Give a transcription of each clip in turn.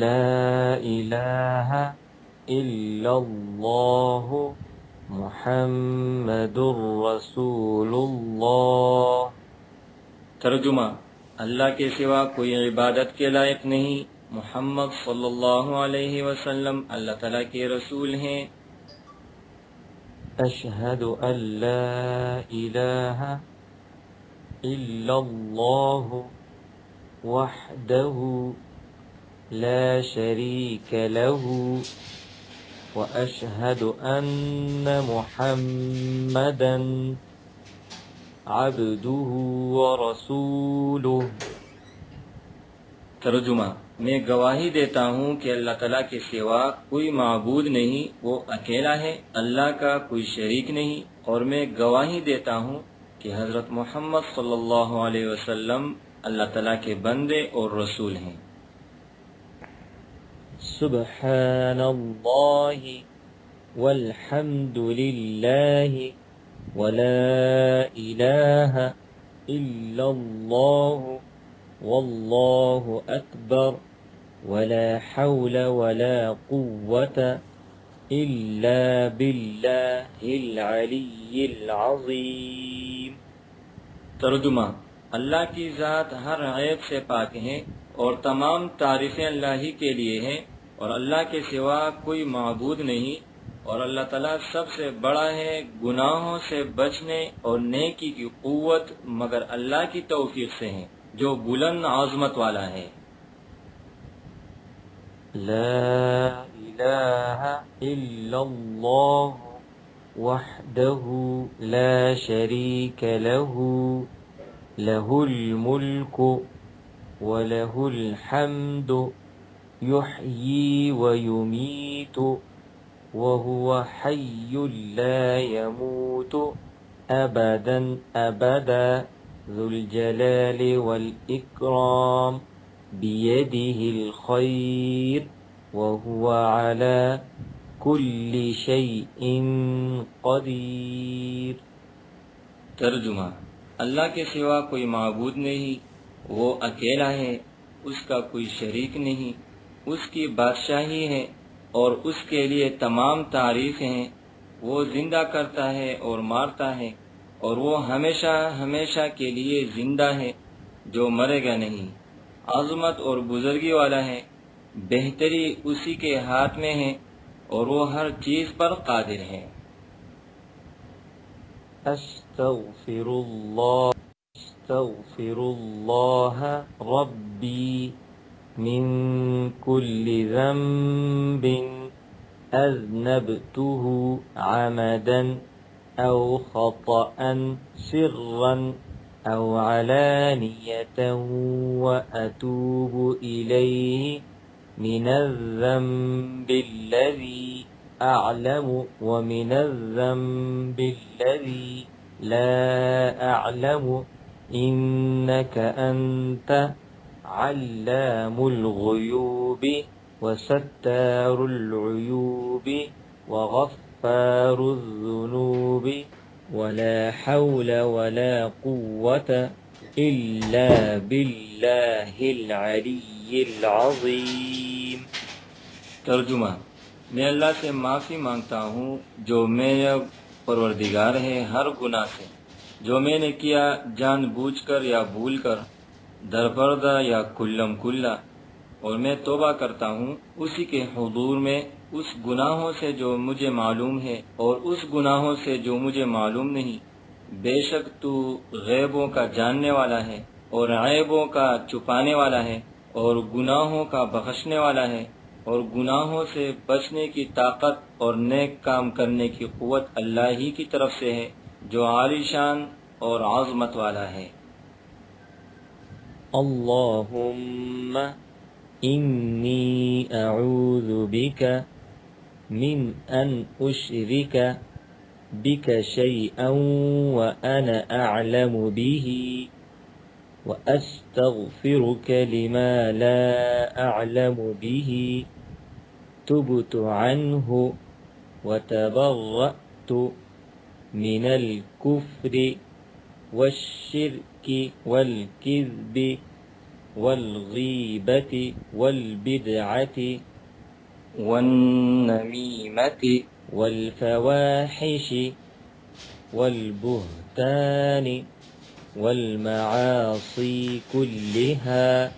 لا الہ الا اللہ محمد رسول اللہ۔ ترجمہ: اللہ کے سوا کوئی عبادت کے لائق نہیں، محمد صلی اللہ علیہ وسلم اللہ تعالیٰ کے رسول ہیں۔ اشہد ان لا الہ الا اللہ وحدہ لا شریک لہ واشہد ان محمدا عبدہ ورسولہ۔ ترجمہ: میں گواہی دیتا ہوں کہ اللہ تعالیٰ کے سوا کوئی معبود نہیں، وہ اکیلا ہے، اللہ کا کوئی شریک نہیں، اور میں گواہی دیتا ہوں کہ حضرت محمد صلی اللہ علیہ وسلم اللہ تعالیٰ کے بندے اور رسول ہیں۔ سبحان اللہ والحمد للہ ولا الہ الا اللہ واللہ اکبر ولا حول ولا قوة الا باللہ العلی العظیم۔ ترجمہ: اللہ کی ذات ہر عیب سے پاک ہے اور تمام تعریفیں اللہ ہی کے لیے ہیں، اور اللہ کے سوا کوئی معبود نہیں، اور اللہ تعالیٰ سب سے بڑا ہے، گناہوں سے بچنے اور نیکی کی قوت مگر اللہ کی توفیق سے ہے جو بلند عظمت والا ہے۔ لا الہ الا اللہ وحدہ لا شریک لہ لہ الملک وله الحمد يحيي ويميت وهو حي لا يموت أبدا أبدا ذو الجلال والإكرام بيده الخير وهو على كل شيء قدير۔ ترجمہ: اللہ کے سوا کوئی معبود نہیں، وہ اکیلا ہے، اس کا کوئی شریک نہیں، اس کی بادشاہی ہے اور اس کے لیے تمام تعریفیں ہیں، وہ زندہ کرتا ہے اور مارتا ہے، اور وہ ہمیشہ ہمیشہ کے لیے زندہ ہے جو مرے گا نہیں، عظمت اور بزرگی والا ہے، بہتری اسی کے ہاتھ میں ہے اور وہ ہر چیز پر قادر ہے۔ استغفر اللہ ربی من كل ذنب أذنبته عمدا أو خطأ سرا أو علانية وأتوب إليه من الذنب الذي أعلم ومن الذنب الذي لا أعلم إنك أنت علام الغيوب وستار العيوب وغفار الذنوب ولا حول ولا قوة إلا بالله العلي العظيم۔ ترجمہ: میں اللہ سے معافی مانگتا ہوں جو میرا پروردگار ہے ہر گناہ سے، جو میں نے کیا جان بوجھ کر یا بھول کر، درپردہ یا کلم کلا، اور میں توبہ کرتا ہوں اسی کے حضور میں اس گناہوں سے جو مجھے معلوم ہے اور اس گناہوں سے جو مجھے معلوم نہیں۔ بے شک تو غیبوں کا جاننے والا ہے اور عیبوں کا چھپانے والا ہے اور گناہوں کا بخشنے والا ہے، اور گناہوں سے بچنے کی طاقت اور نیک کام کرنے کی قوت اللہ ہی کی طرف سے ہے جو عالی شان اور عظمت والا ہے۔ اللہم انی اعوذ بک من ان اشرک بک شیئا وانا اعلم به واستغفرک لما لا اعلم به تبت عنه وتبرأت من الكفر والشرك والكذب والغيبة والبدعة والنميمة والفواحش والبهتان والمعاصي كلها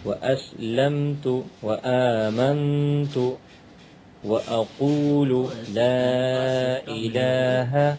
وأسلمت وآمنت وأقول لا إله